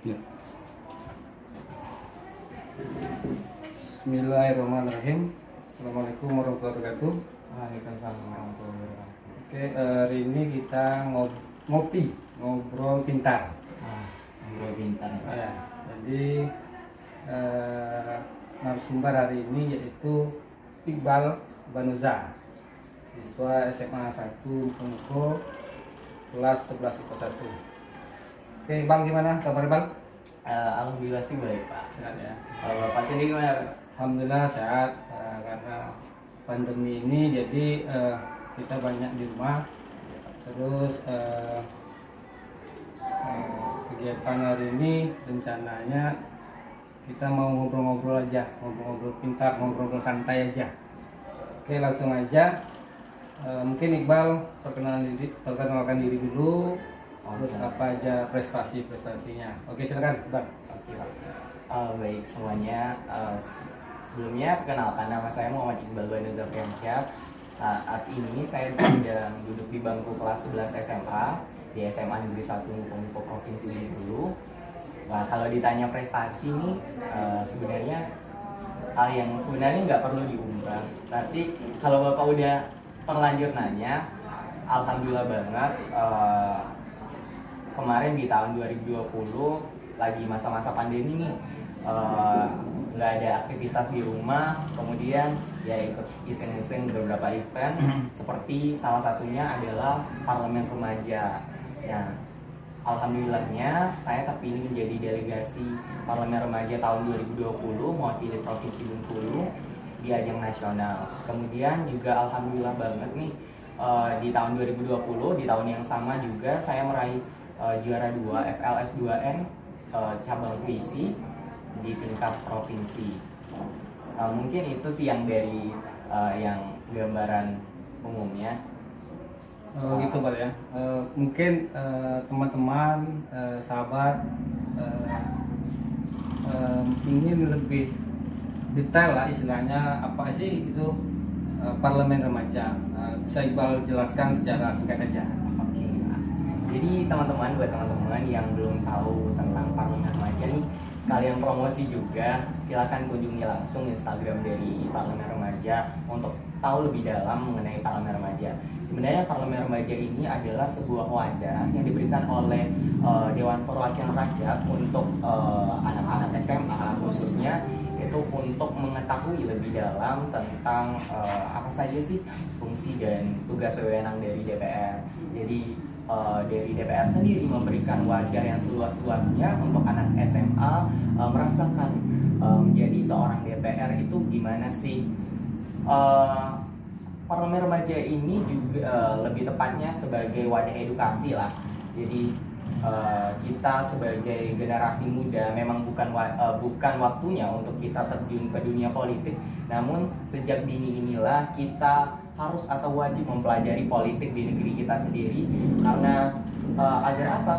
Ya. Bismillahirrahmanirrahim. Assalamualaikum warahmatullahi wabarakatuh. Waalaikumsalam warahmatullahi wabarakatuh. Oke, hari ini kita ngobrol pintar. Ngobrol pintar ya, Pak. Ya, jadi narasumber hari ini yaitu Iqbal Banuza, siswa SMA 1 Pungko kelas 11 IPA 1. Oke, Bang, gimana kabar, Bang? Alhamdulillah sih baik, Pak. Sehat ya. Kalau Bapak sendiri gimana, Pak? Alhamdulillah sehat, karena pandemi ini jadi kita banyak di rumah. Terus kegiatan hari ini rencananya kita mau ngobrol-ngobrol aja, ngobrol-ngobrol pintar, ngobrol-ngobrol santai aja. Oke, langsung aja. Mungkin Iqbal perkenalkan diri dulu, terus Oke. apa aja prestasinya. Oke, silakan, Iqbal. Oke, Pak. Baik semuanya. Sebelumnya perkenalkan, nama saya Muhammad Iqbal Banuza Priyansyah. Saat ini saya sedang duduk di bangku kelas 11 SMA di SMA Negeri 1 Pemko Provinsi Bengkulu. Nah, kalau ditanya prestasi nih, sebenarnya hal yang sebenarnya nggak perlu diumbar. Tapi kalau Bapak udah terlanjur nanya, alhamdulillah banget. Kemarin di tahun 2020 lagi masa-masa pandemi nih, nggak ada aktivitas di rumah, kemudian ya ikut iseng-iseng beberapa event seperti salah satunya adalah Parlemen Remaja. Nah, alhamdulillahnya saya terpilih menjadi delegasi Parlemen Remaja tahun 2020 mewakili Provinsi Bengkulu di ajang nasional. Kemudian juga alhamdulillah banget nih, di tahun 2020 di tahun yang sama juga saya meraih juara 2 FLS 2N cabang puisi di tingkat provinsi. Mungkin itu sih yang dari yang gambaran umumnya. Gitu, Pak ya. Mungkin teman-teman, sahabat ingin lebih detail lah istilahnya apa sih itu parlemen remaja. Bisa Iqbal jelaskan secara singkat aja. Oke, Pak. Jadi buat teman-teman yang belum tahu tentang Parlemen Remaja nih, sekalian promosi juga, silakan kunjungi langsung Instagram dari Parlemen Remaja untuk tahu lebih dalam mengenai Parlemen Remaja. Sebenarnya Parlemen Remaja ini adalah sebuah wadah yang diberikan oleh Dewan Perwakilan Rakyat untuk anak-anak SMA khususnya, itu untuk mengetahui lebih dalam tentang apa saja sih fungsi dan tugas wewenang dari DPR. Jadi dari DPR sendiri memberikan wadah yang seluas-luasnya untuk anak SMA merasakan menjadi seorang DPR itu gimana sih. Parlemen Remaja ini juga lebih tepatnya sebagai wadah edukasi lah. Jadi kita sebagai generasi muda memang bukan waktunya untuk kita terjun ke dunia politik. Namun sejak dini inilah kita harus atau wajib mempelajari politik di negeri kita sendiri, karena agar apa?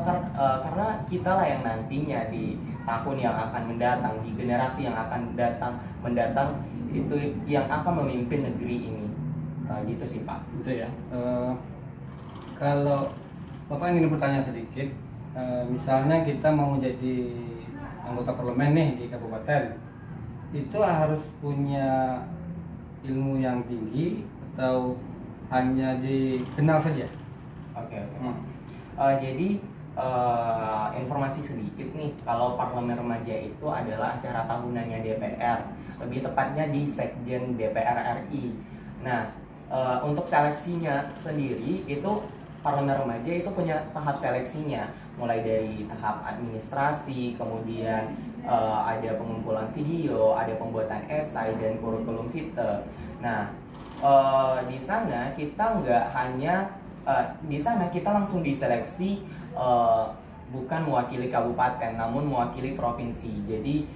Karena kita lah yang nantinya di tahun yang akan mendatang, di generasi yang akan mendatang itu yang akan memimpin negeri ini. Gitu sih, Pak. Gitu ya. Kalau Bapak ingin bertanya sedikit, misalnya kita mau jadi anggota parlemen nih di kabupaten, itu harus punya ilmu yang tinggi atau hanya dikenal saja? Oke. Jadi informasi sedikit nih, kalau Parlemen Remaja itu adalah acara tahunannya DPR, lebih tepatnya di Sekjen DPR RI. Nah, untuk seleksinya sendiri itu Parlemen Remaja itu punya tahap seleksinya, mulai dari tahap administrasi, kemudian ada pengumpulan video, ada pembuatan esai dan kurikulum vitae. Nah, di sana kita nggak hanya di sana kita langsung diseleksi, bukan mewakili kabupaten namun mewakili provinsi. Jadi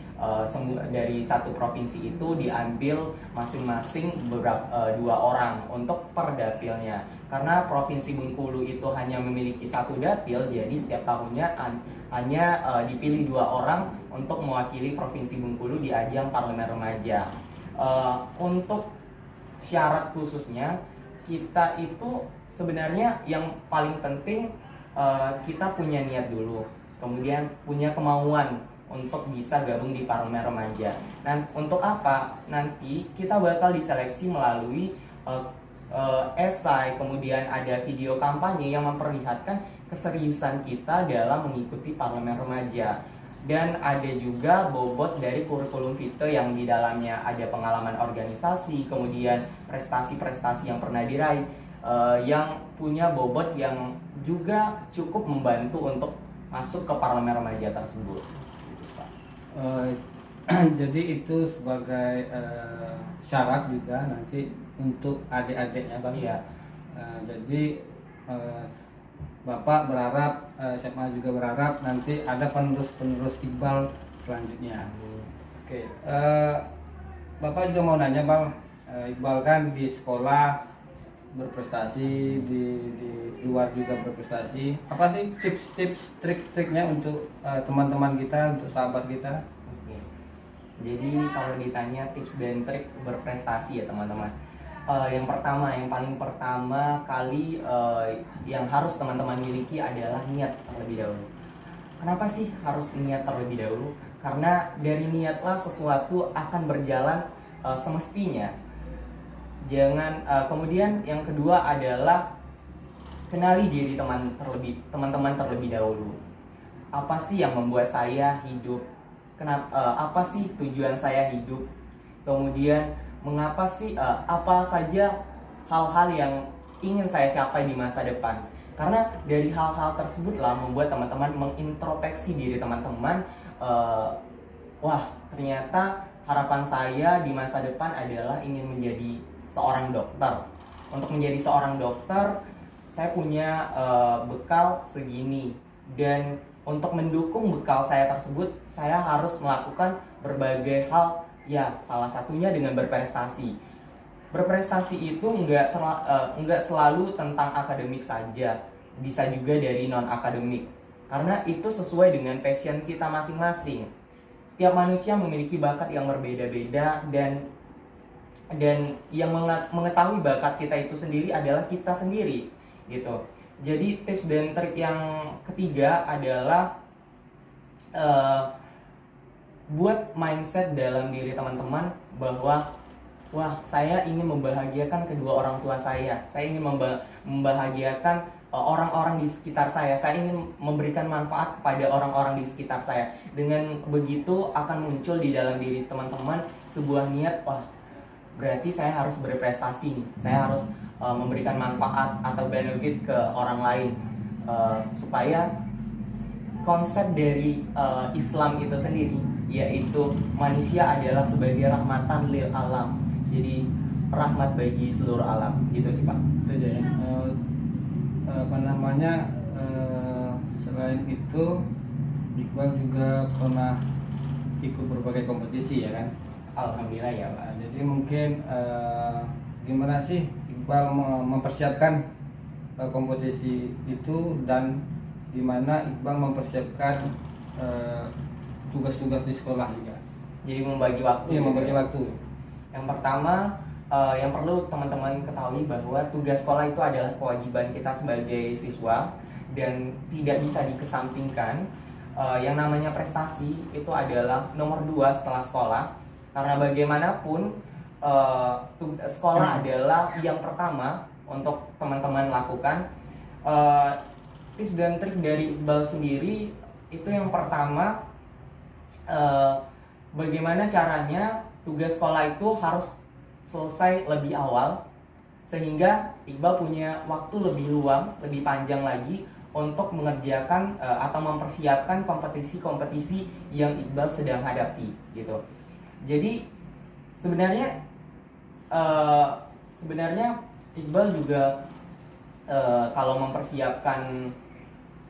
dari satu provinsi itu diambil masing-masing dua orang untuk per dapilnya. Karena provinsi Bengkulu itu hanya memiliki satu dapil, jadi setiap tahunnya hanya dipilih 2 orang untuk mewakili provinsi Bengkulu di ajang Parlemen Remaja. Untuk syarat khususnya, kita itu sebenarnya yang paling penting kita punya niat dulu. kemudian punya kemauan untuk bisa gabung di parlemen remaja. Dan untuk apa? Nanti kita bakal diseleksi melalui esai, kemudian ada video kampanye yang memperlihatkan keseriusan kita dalam mengikuti parlemen remaja. Dan ada juga bobot dari kurikulum vitae yang di dalamnya ada pengalaman organisasi, kemudian prestasi-prestasi yang pernah diraih, yang punya bobot yang juga cukup membantu untuk masuk ke parlemen remaja tersebut. Eh, jadi itu sebagai syarat juga nanti untuk adik-adiknya Bang. Iya. Jadi Bapak berharap, SMA juga berharap nanti ada penerus-penerus Iqbal selanjutnya. Oke, Bapak juga mau nanya Bang, Iqbal kan di sekolah berprestasi, di luar juga berprestasi. Apa sih tips-tips, trik-triknya untuk teman-teman kita, untuk sahabat kita? Oke. Jadi kalau ditanya tips dan trik berprestasi ya teman-teman, yang paling pertama kali yang harus teman-teman miliki adalah niat terlebih dahulu. Kenapa sih harus niat terlebih dahulu? Karena dari niatlah sesuatu akan berjalan semestinya. Kemudian yang kedua adalah kenali diri teman-teman terlebih dahulu. Apa sih yang membuat saya hidup? Apa sih tujuan saya hidup? Kemudian mengapa sih apa saja hal-hal yang ingin saya capai di masa depan? Karena dari hal-hal tersebutlah membuat teman-teman mengintrospeksi diri teman-teman. Wah, ternyata harapan saya di masa depan adalah ingin menjadi seorang dokter. Untuk menjadi seorang dokter, saya punya bekal segini, dan untuk mendukung bekal saya tersebut, saya harus melakukan berbagai hal. Ya, salah satunya dengan berprestasi. Berprestasi itu enggak selalu tentang akademik saja, bisa juga dari non akademik. Karena itu sesuai dengan passion kita masing-masing. Setiap manusia memiliki bakat yang berbeda-beda, dan yang mengetahui bakat kita itu sendiri adalah kita sendiri, gitu. Jadi tips dan trik yang ketiga adalah buat mindset dalam diri teman-teman bahwa wah, saya ingin membahagiakan kedua orang tua saya ingin membahagiakan orang-orang di sekitar saya ingin memberikan manfaat kepada orang-orang di sekitar saya. Dengan begitu akan muncul di dalam diri teman-teman sebuah niat, wah, berarti saya harus berprestasi nih, saya harus memberikan manfaat atau benefit ke orang lain, supaya konsep dari Islam itu sendiri, yaitu manusia adalah sebagai rahmatan lil alam, jadi rahmat bagi seluruh alam, gitu sih Pak. Itu aja ya. Selain itu Iqbal juga pernah ikut berbagai kompetisi ya kan? Alhamdulillah ya Pak. Jadi mungkin gimana sih Iqbal mempersiapkan kompetisi itu, dan gimana Iqbal mempersiapkan tugas-tugas di sekolah juga. Jadi membagi waktu. Iya, membagi waktu. Yang pertama, yang perlu teman-teman ketahui bahwa tugas sekolah itu adalah kewajiban kita sebagai siswa dan tidak bisa dikesampingkan. Yang namanya prestasi itu adalah nomor 2 setelah sekolah, karena bagaimanapun sekolah adalah yang pertama untuk teman-teman lakukan. Tips dan trik dari Iqbal sendiri itu yang pertama, bagaimana caranya tugas sekolah itu harus selesai lebih awal, sehingga Iqbal punya waktu lebih luang, lebih panjang lagi untuk mengerjakan atau mempersiapkan kompetisi-kompetisi yang Iqbal sedang hadapi, gitu. Jadi sebenarnya Iqbal juga kalau mempersiapkan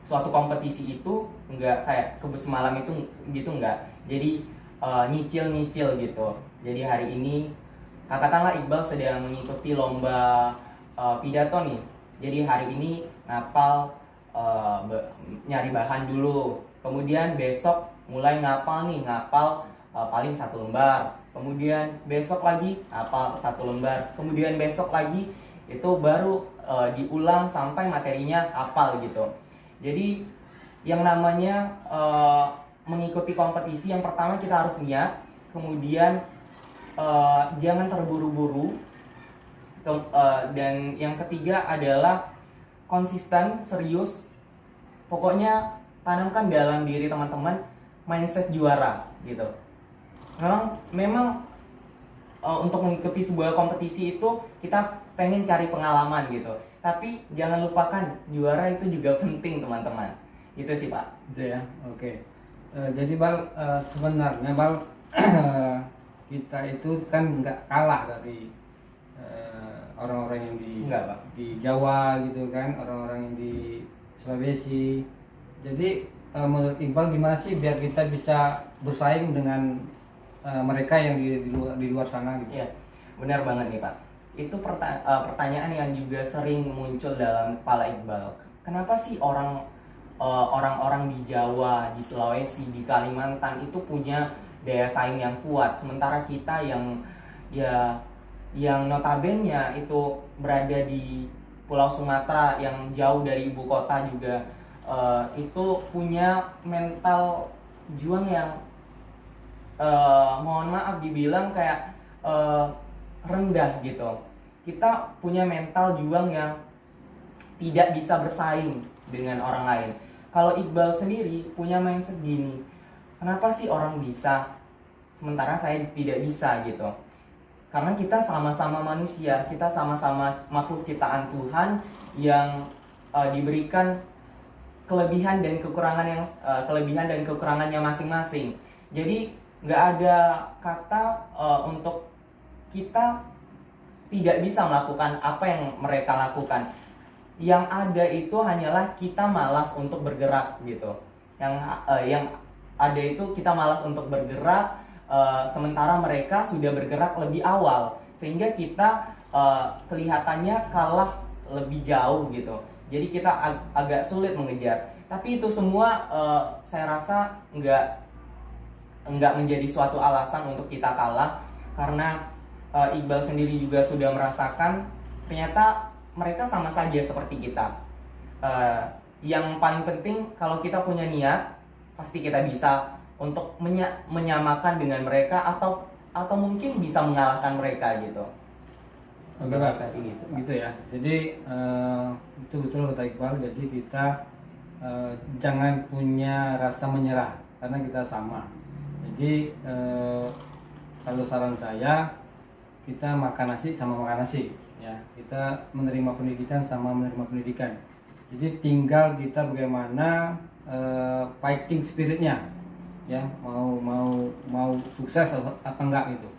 suatu kompetisi itu enggak kayak semalam itu gitu, enggak. Jadi nyicil gitu. Jadi hari ini katakanlah Iqbal sedang mengikuti lomba pidato nih. Jadi hari ini ngapal, nyari bahan dulu. Kemudian besok mulai ngapal paling 1 lembar. Kemudian besok lagi ngapal 1 lembar. Kemudian besok lagi itu baru diulang sampai materinya hafal gitu. Jadi yang namanya mengikuti kompetisi. Yang pertama kita harus niat, kemudian jangan terburu-buru, dan yang ketiga adalah konsisten, serius. Pokoknya tanamkan dalam diri teman-teman mindset juara gitu. Memang untuk mengikuti sebuah kompetisi itu kita pengen cari pengalaman gitu. Tapi jangan lupakan juara itu juga penting teman-teman. Itu sih Pak. Gitu ya. Oke. Jadi Bal, sebenarnya Bal kita itu kan nggak kalah dari orang-orang yang Enggak, Pak. di Jawa gitu kan, orang-orang yang di Sulawesi. Jadi menurut Iqbal gimana sih biar kita bisa bersaing dengan mereka yang di luar sana gitu? Iya, benar banget nih Pak. Itu pertanyaan yang juga sering muncul dalam kepala Iqbal. Kenapa sih orang-orang di Jawa, di Sulawesi, di Kalimantan itu punya daya saing yang kuat, sementara kita yang notabene itu berada di Pulau Sumatera yang jauh dari ibu kota juga itu punya mental juang yang mohon maaf dibilang kayak rendah gitu. Kita punya mental juang yang tidak bisa bersaing dengan orang lain. Kalau Iqbal sendiri punya mindset gini, kenapa sih orang bisa sementara saya tidak bisa gitu? Karena kita sama-sama manusia, kita sama-sama makhluk ciptaan Tuhan yang diberikan kelebihan dan kekurangannya masing-masing. Jadi nggak ada kata untuk kita tidak bisa melakukan apa yang mereka lakukan. Yang ada itu hanyalah kita malas untuk bergerak gitu. Yang ada itu kita malas untuk bergerak, sementara mereka sudah bergerak lebih awal, sehingga kita kelihatannya kalah lebih jauh gitu. Jadi kita agak sulit mengejar. Tapi itu semua saya rasa nggak menjadi suatu alasan untuk kita kalah, karena Iqbal sendiri juga sudah merasakan ternyata mereka sama saja seperti kita. Yang paling penting kalau kita punya niat, pasti kita bisa untuk menyamakan dengan mereka atau mungkin bisa mengalahkan mereka gitu. Oke Pak, gitu ya. Jadi itu betul kata Iqbal. Jadi kita jangan punya rasa menyerah karena kita sama. Jadi kalau saran saya, kita makan nasi sama makan nasi ya. Kita menerima pendidikan sama menerima pendidikan. Jadi tinggal kita bagaimana fighting spiritnya ya, mau sukses apa enggak gitu.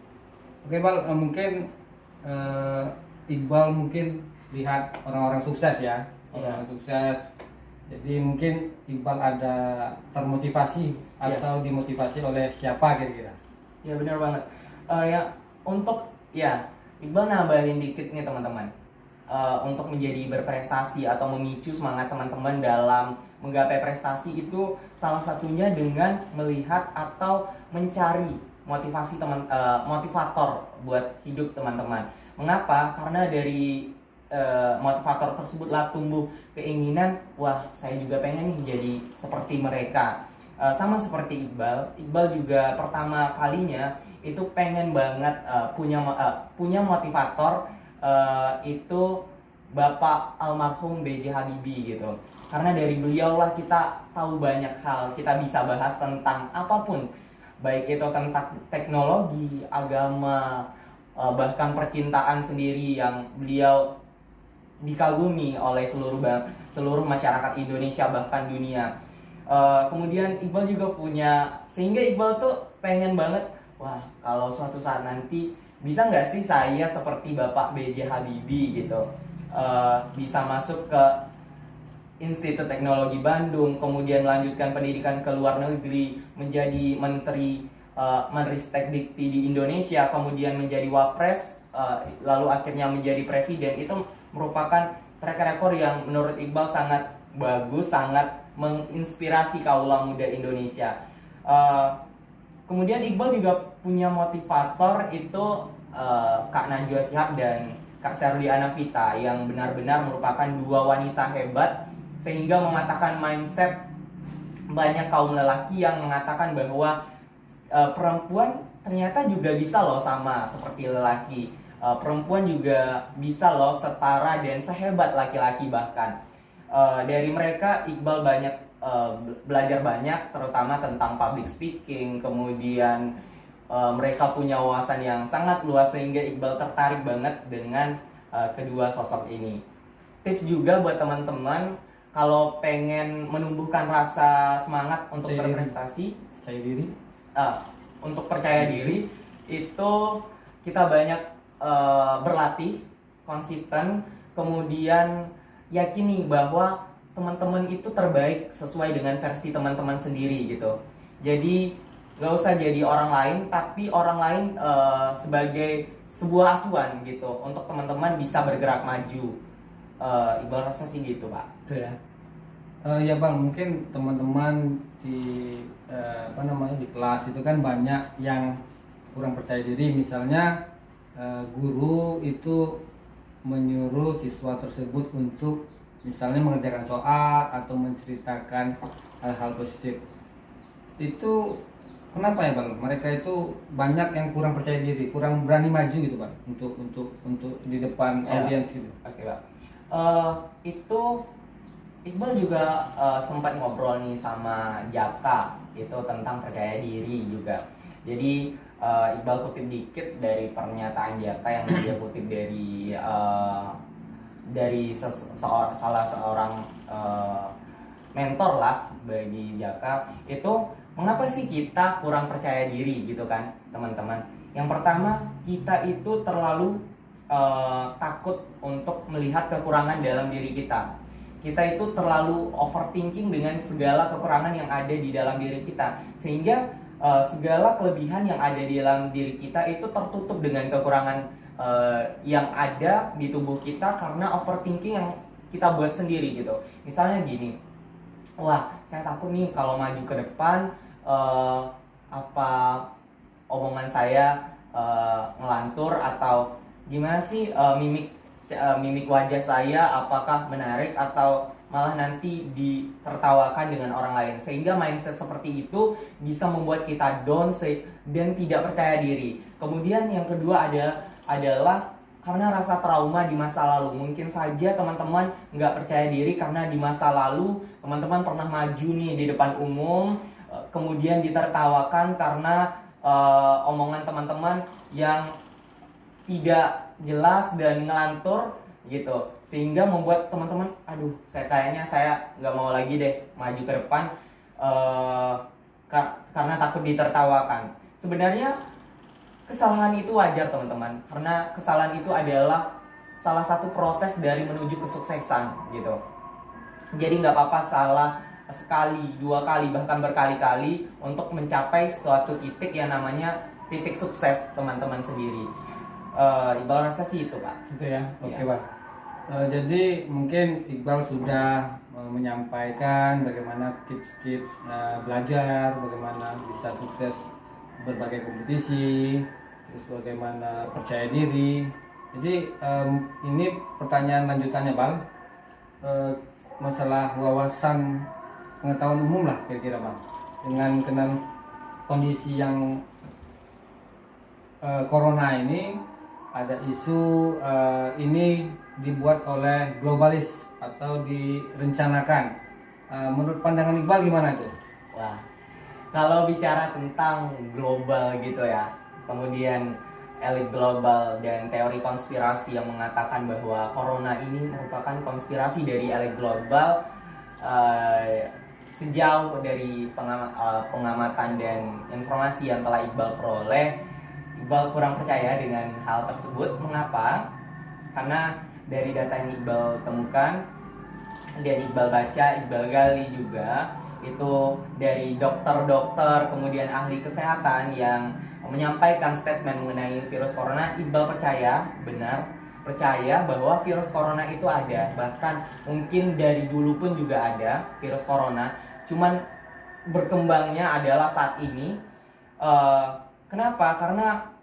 Oke Bal, mungkin Iqbal mungkin lihat orang-orang sukses ya, orang sukses. Jadi mungkin Iqbal ada termotivasi atau dimotivasi oleh siapa kira-kira? Ya benar banget. Iqbal nambahin dikit nih teman-teman. Untuk menjadi berprestasi atau memicu semangat teman-teman dalam menggapai prestasi itu salah satunya dengan melihat atau mencari motivator buat hidup teman-teman. Mengapa? Karena dari motivator tersebutlah tumbuh keinginan, wah saya juga pengen nih jadi seperti mereka. Sama seperti Iqbal juga pertama kalinya itu pengen banget punya motivator, itu Bapak almarhum B.J. Habibie gitu. Karena dari beliau lah kita tahu banyak hal, kita bisa bahas tentang apapun, baik itu tentang teknologi, agama, bahkan percintaan sendiri yang beliau dikagumi oleh seluruh masyarakat Indonesia bahkan dunia. Kemudian Iqbal juga sehingga Iqbal tuh pengen banget, wah kalau suatu saat nanti bisa nggak sih saya seperti Bapak B.J. Habibie gitu, bisa masuk ke Institut Teknologi Bandung, kemudian melanjutkan pendidikan ke luar negeri, menjadi Menteri Ristekdikti di Indonesia, kemudian menjadi Wapres, lalu akhirnya menjadi Presiden. Itu merupakan track record yang menurut Iqbal sangat bagus, sangat menginspirasi kaula muda Indonesia. Kemudian Iqbal juga punya motivator itu Kak Najwa Shihab dan Kak Sherly Anavita yang benar-benar merupakan dua wanita hebat, sehingga mematahkan mindset banyak kaum lelaki yang mengatakan bahwa perempuan ternyata juga bisa loh sama seperti lelaki. Perempuan juga bisa loh setara dan sehebat laki-laki bahkan. Dari mereka Iqbal banyak belajar banyak, terutama tentang public speaking. Kemudian mereka punya wawasan yang sangat luas sehingga Iqbal tertarik banget dengan kedua sosok ini. Tips juga buat teman-teman kalau pengen menumbuhkan rasa semangat untuk Percaya diri. berprestasi, Percaya diri. untuk percaya diri itu kita banyak berlatih konsisten, kemudian yakini bahwa teman-teman itu terbaik sesuai dengan versi teman-teman sendiri gitu. Jadi nggak usah jadi orang lain, tapi orang lain sebagai sebuah acuan gitu untuk teman-teman bisa bergerak maju. Iqbal rasa sih gitu, Pak. Itu ya. Ya Bang, mungkin teman-teman di di kelas itu kan banyak yang kurang percaya diri. Misalnya guru itu menyuruh siswa tersebut untuk misalnya mengerjakan soal atau menceritakan hal-hal positif. Itu kenapa ya Bang? Mereka itu banyak yang kurang percaya diri, kurang berani maju gitu Bang, untuk di depan Ya. audiens gitu. Oke, Pak. Itu Iqbal juga sempat ngobrol nih sama Jaka itu tentang percaya diri juga. Jadi Iqbal kutip dikit dari pernyataan Jaka yang dia kutip dari salah seorang mentor lah bagi Jaka. Itu mengapa sih kita kurang percaya diri gitu kan, teman-teman? Yang pertama, kita itu terlalu takut untuk melihat kekurangan dalam diri kita. Kita itu terlalu overthinking dengan segala kekurangan yang ada di dalam diri kita, sehingga segala kelebihan yang ada di dalam diri kita itu tertutup dengan kekurangan yang ada di tubuh kita karena overthinking yang kita buat sendiri gitu. Misalnya gini, wah saya takut nih kalau maju ke depan, apa omongan saya ngelantur, atau gimana sih mimik wajah saya, apakah menarik atau malah nanti ditertawakan dengan orang lain, sehingga mindset seperti itu bisa membuat kita down dan tidak percaya diri. Kemudian yang kedua adalah karena rasa trauma di masa lalu. Mungkin saja teman-teman nggak percaya diri karena di masa lalu teman-teman pernah maju nih di depan umum, kemudian ditertawakan karena omongan teman-teman yang tidak jelas dan ngelantur gitu, sehingga membuat teman-teman aduh saya nggak mau lagi deh maju ke depan karena takut ditertawakan. Sebenarnya kesalahan itu wajar teman-teman, karena kesalahan itu adalah salah satu proses dari menuju kesuksesan gitu. Jadi nggak apa-apa salah sekali, dua kali, bahkan berkali-kali untuk mencapai suatu titik yang namanya titik sukses teman-teman sendiri. Iqbal rasa sih itu Pak. Itu ya, oke Ya. Pak. Jadi mungkin Iqbal sudah menyampaikan bagaimana tips-tips belajar, bagaimana bisa sukses berbagai kompetisi, terus bagaimana percaya diri. Jadi ini pertanyaan lanjutannya Bang, masalah wawasan pengetahuan umum lah kira-kira Bang, dengan kondisi yang corona ini. Ada isu ini dibuat oleh globalis atau direncanakan. Menurut pandangan Iqbal gimana itu? Wah, kalau bicara tentang global gitu ya, kemudian elit global dan teori konspirasi yang mengatakan bahwa corona ini merupakan konspirasi dari elit global, sejauh dari pengamatan dan informasi yang telah Iqbal peroleh, Iqbal kurang percaya dengan hal tersebut. Mengapa? Karena dari data yang Iqbal temukan dan Iqbal baca, Iqbal gali juga, itu dari dokter-dokter kemudian ahli kesehatan yang menyampaikan statement mengenai virus corona, Iqbal percaya bahwa virus corona itu ada. Bahkan mungkin dari dulu pun juga ada virus corona, cuman berkembangnya adalah saat ini. Kenapa? Karena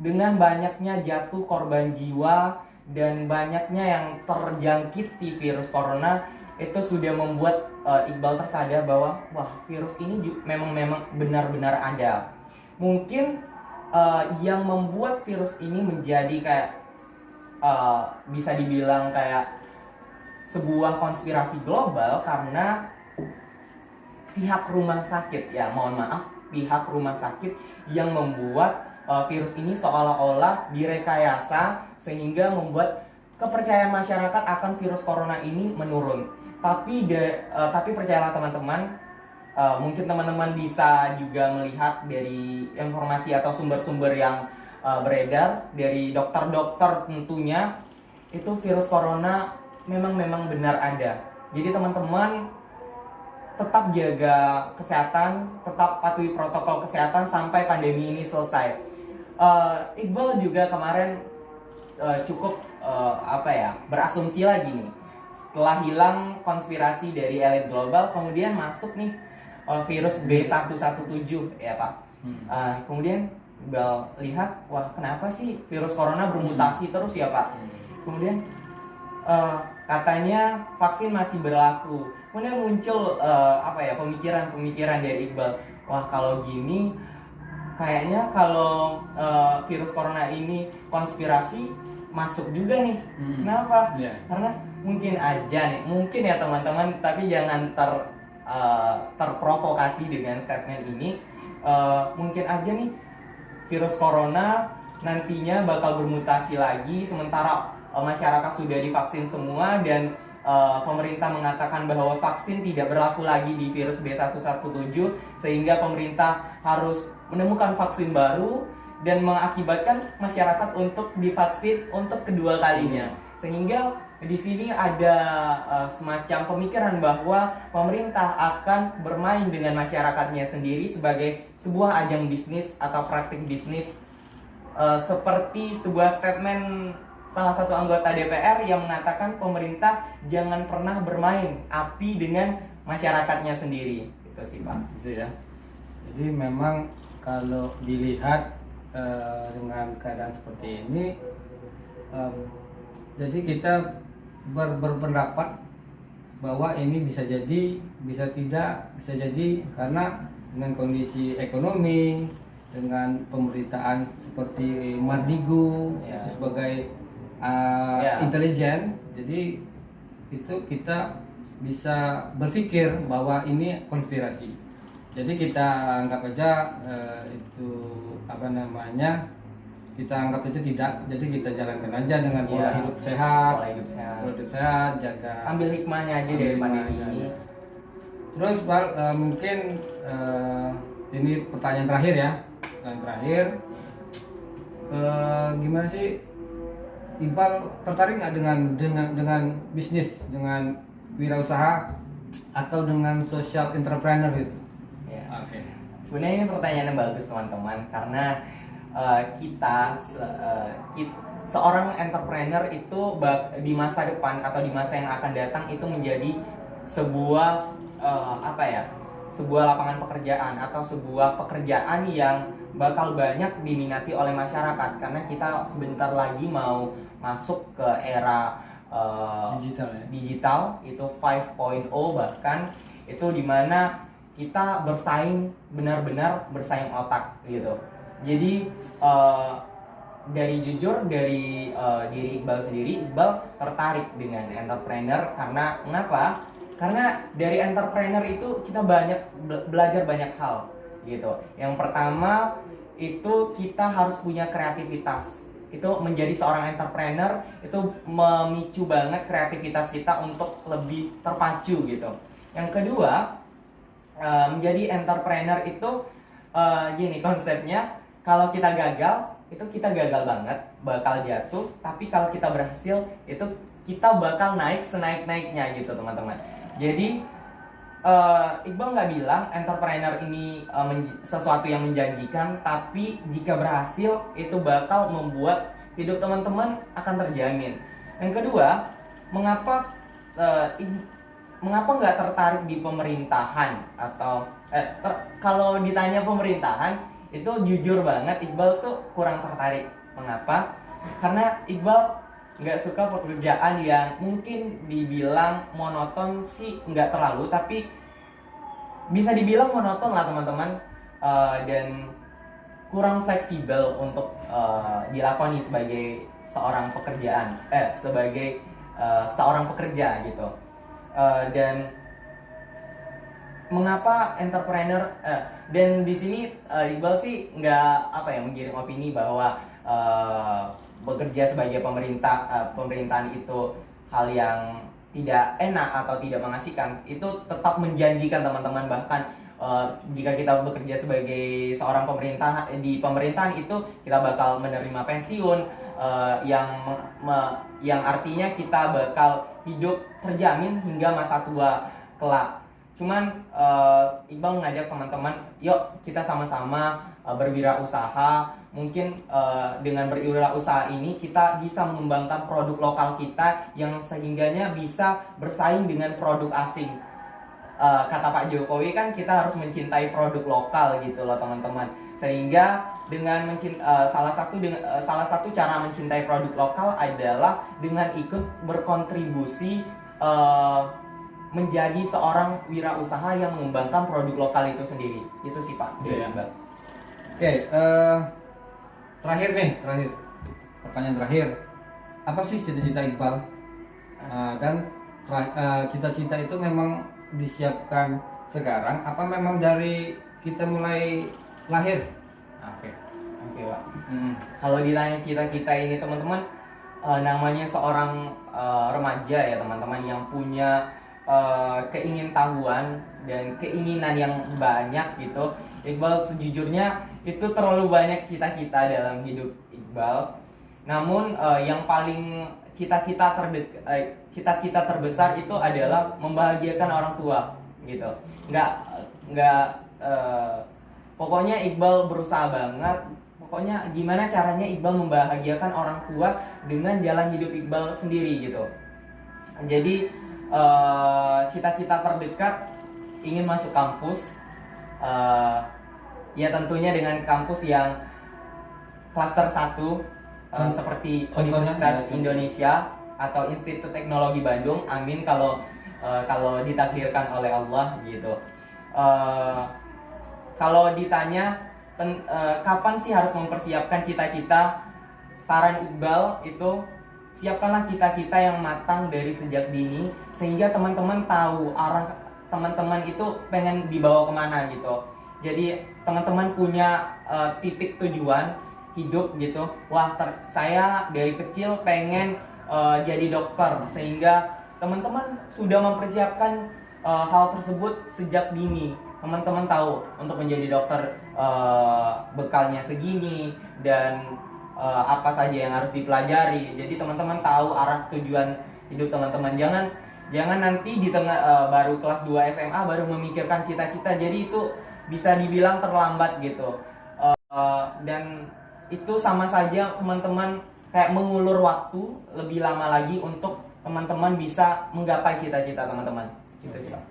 dengan banyaknya jatuh korban jiwa dan banyaknya yang terjangkit di virus corona, itu sudah membuat Iqbal tersadar bahwa wah virus ini memang benar-benar ada. Mungkin yang membuat virus ini menjadi kayak bisa dibilang kayak sebuah konspirasi global karena pihak rumah sakit, ya mohon maaf, pihak rumah sakit yang membuat virus ini seolah-olah direkayasa sehingga membuat kepercayaan masyarakat akan virus corona ini menurun. Tapi percayalah teman-teman, mungkin teman-teman bisa juga melihat dari informasi atau sumber-sumber yang beredar dari dokter-dokter tentunya, itu virus corona memang benar ada. Jadi teman-teman tetap jaga kesehatan, tetap patuhi protokol kesehatan sampai pandemi ini selesai. Iqbal juga kemarin cukup berasumsi lagi nih. Setelah hilang konspirasi dari elit global, kemudian masuk nih virus B117 ya Pak. Kemudian Iqbal lihat, wah kenapa sih virus corona bermutasi terus ya Pak? Kemudian katanya vaksin masih berlaku. Kemudian muncul pemikiran dari Iqbal, wah kalau gini kayaknya kalau virus corona ini konspirasi masuk juga nih. Kenapa? Karena mungkin ya teman-teman, tapi jangan terprovokasi dengan statement ini. Mungkin aja nih virus corona nantinya bakal bermutasi lagi, sementara masyarakat sudah divaksin semua dan pemerintah mengatakan bahwa vaksin tidak berlaku lagi di virus B117, sehingga pemerintah harus menemukan vaksin baru dan mengakibatkan masyarakat untuk divaksin untuk kedua kalinya. Sehingga di sini ada semacam pemikiran bahwa pemerintah akan bermain dengan masyarakatnya sendiri sebagai sebuah ajang bisnis atau praktik bisnis, seperti sebuah statement salah satu anggota DPR yang mengatakan pemerintah jangan pernah bermain api dengan masyarakatnya sendiri. Itu sih Pak. Gitu ya. Jadi memang kalau dilihat dengan keadaan seperti ini, jadi kita berpendapat bahwa ini bisa jadi, bisa tidak, bisa jadi karena dengan kondisi ekonomi, dengan pemberitaan seperti Mardigu itu sebagai intelijen, jadi itu kita bisa berpikir bahwa ini konspirasi. Jadi kita anggap aja kita anggap aja tidak. Jadi kita jalankan aja dengan pola hidup sehat, jaga, ambil hikmahnya aja dari pandemi ini. Terus mungkin ini pertanyaan terakhir ya. Gimana sih Iqbal tertarik nggak dengan bisnis, dengan wirausaha atau dengan social entrepreneur gitu? Ya. Oke. Sebenarnya ini pertanyaan yang bagus teman-teman, karena seorang entrepreneur itu di masa depan atau di masa yang akan datang itu menjadi sebuah sebuah lapangan pekerjaan atau sebuah pekerjaan yang bakal banyak diminati oleh masyarakat, karena kita sebentar lagi mau masuk ke era digital itu 5.0, bahkan itu dimana kita benar-benar bersaing otak gitu. Jadi dari diri Iqbal sendiri, Iqbal tertarik dengan entrepreneur karena mengapa? Karena dari entrepreneur itu kita belajar banyak hal gitu. Yang pertama itu kita harus punya kreativitas. Itu menjadi seorang entrepreneur itu memicu banget kreativitas kita untuk lebih terpacu gitu. Yang kedua, menjadi entrepreneur itu gini konsepnya, kalau kita gagal itu kita gagal banget, bakal jatuh. Tapi kalau kita berhasil itu kita bakal naik senaik-naiknya gitu teman-teman. Jadi Iqbal nggak bilang entrepreneur ini sesuatu yang menjanjikan, tapi jika berhasil itu bakal membuat hidup teman-teman akan terjamin. Yang kedua, mengapa nggak tertarik di pemerintahan atau kalau ditanya pemerintahan itu jujur banget Iqbal tuh kurang tertarik. Mengapa? Karena Iqbal nggak suka pekerjaan yang mungkin dibilang monoton sih nggak terlalu, tapi bisa dibilang monoton lah teman-teman. Dan kurang fleksibel untuk dilakoni sebagai seorang seorang pekerja gitu. Dan mengapa entrepreneur dan di sini Iqbal sih nggak menggiring opini bahwa bekerja sebagai pemerintahan itu hal yang tidak enak atau tidak mengasihkan. Itu tetap menjanjikan teman-teman. Bahkan jika kita bekerja sebagai seorang di pemerintahan itu kita bakal menerima pensiun yang artinya kita bakal hidup terjamin hingga masa tua kelak. Cuman Iqbal mengajak teman-teman, yuk kita sama-sama berwirausaha. Mungkin dengan berwirausaha ini kita bisa mengembangkan produk lokal kita yang sehingganya bisa bersaing dengan produk asing. Kata Pak Jokowi kan kita harus mencintai produk lokal gitu loh teman-teman. Sehingga dengan salah satu cara mencintai produk lokal adalah dengan ikut berkontribusi menjadi seorang wirausaha yang mengembangkan produk lokal itu sendiri. Itu sih Pak. Oke, terakhir pertanyaan terakhir, apa sih cita-cita Iqbal? Dan cita-cita itu memang disiapkan sekarang apa memang dari kita mulai lahir? Oke Pak. Kalau ditanya cita-cita ini teman-teman, namanya seorang remaja ya teman-teman yang punya keingintahuan dan keinginan yang banyak gitu. Iqbal sejujurnya itu terlalu banyak cita-cita dalam hidup Iqbal. Namun yang paling cita-cita terbesar itu adalah membahagiakan orang tua gitu. Pokoknya Iqbal berusaha banget. Pokoknya gimana caranya Iqbal membahagiakan orang tua dengan jalan hidup Iqbal sendiri gitu. Jadi cita-cita terdekat ingin masuk kampus, ya tentunya dengan kampus yang klaster 1 seperti Universitas Indonesia atau Institut Teknologi Bandung. Amin kalau ditakdirkan oleh Allah gitu. Kalau ditanya kapan sih harus mempersiapkan cita-cita, saran Iqbal itu siapkanlah cita-cita yang matang dari sejak dini, sehingga teman-teman tahu arah teman-teman itu pengen dibawa kemana gitu. Jadi teman-teman punya titik tujuan hidup gitu. Wah, saya dari kecil pengen jadi dokter, sehingga teman-teman sudah mempersiapkan hal tersebut sejak dini. Teman-teman tahu untuk menjadi dokter bekalnya segini dan apa saja yang harus dipelajari. Jadi teman-teman tahu arah tujuan hidup teman-teman. Jangan nanti di tengah baru kelas 2 SMA baru memikirkan cita-cita. Jadi itu bisa dibilang terlambat gitu. Dan itu sama saja teman-teman kayak mengulur waktu lebih lama lagi untuk teman-teman bisa menggapai cita-cita teman-teman. Gitu sih Pak.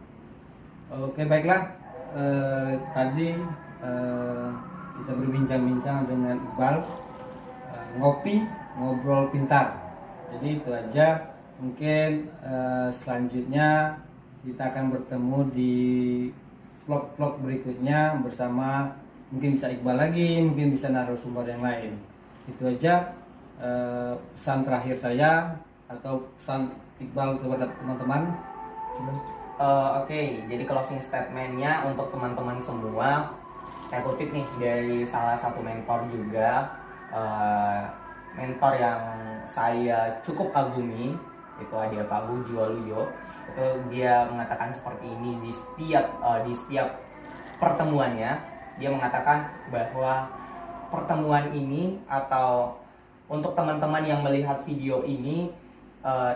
Oke, baiklah. Tadi kita berbincang-bincang dengan Iqbal, ngobrol pintar. Jadi itu aja. Mungkin selanjutnya kita akan bertemu di vlog-vlog berikutnya bersama, mungkin bisa Iqbal lagi, mungkin bisa narasumber yang lain. Itu aja pesan terakhir saya atau pesan Iqbal kepada teman-teman. Oke, jadi closing statementnya untuk teman-teman semua, saya kutip nih dari salah satu mentor juga, mentor yang saya cukup kagumi, itu ada Pak Budi Waluyo. Itu dia mengatakan seperti ini di setiap pertemuannya. Dia mengatakan bahwa pertemuan ini, atau untuk teman-teman yang melihat video ini,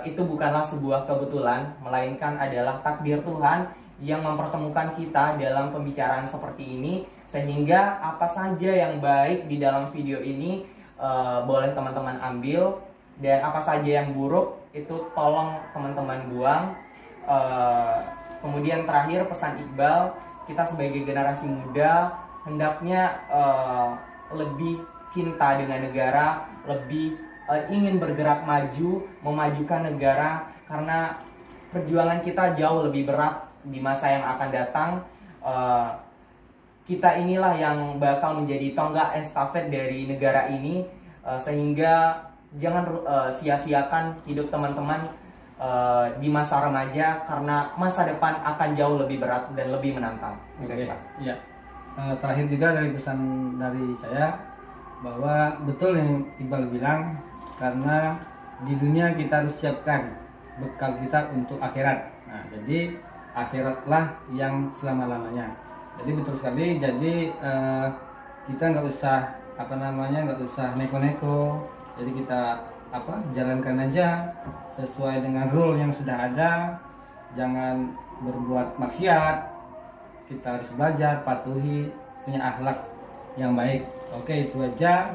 itu bukanlah sebuah kebetulan, melainkan adalah takdir Tuhan yang mempertemukan kita dalam pembicaraan seperti ini. Sehingga apa saja yang baik di dalam video ini boleh teman-teman ambil, dan apa saja yang buruk itu tolong teman-teman buang. Kemudian terakhir pesan Iqbal, kita sebagai generasi muda hendaknya lebih cinta dengan negara, lebih ingin bergerak maju, memajukan negara, karena perjuangan kita jauh lebih berat di masa yang akan datang. Kita inilah yang bakal menjadi tonggak estafet dari negara ini, sehingga jangan sia-siakan hidup teman-teman di masa remaja, karena masa depan akan jauh lebih berat dan lebih menantang. Oke, ya. Terakhir juga dari pesan dari saya bahwa betul yang Iqbal bilang, karena di dunia kita harus siapkan bekal kita untuk akhirat. Nah, jadi akhiratlah yang selama-lamanya. Jadi betul sekali. Jadi kita nggak usah nggak usah neko-neko. Jadi kita jalankan aja sesuai dengan rule yang sudah ada. Jangan berbuat maksiat. Kita harus belajar, patuhi, punya akhlak yang baik. Oke, itu aja.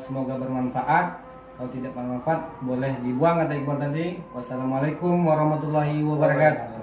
Semoga bermanfaat. Kalau tidak bermanfaat boleh dibuang, kata Iqbal tadi. Wassalamualaikum warahmatullahi wabarakatuh.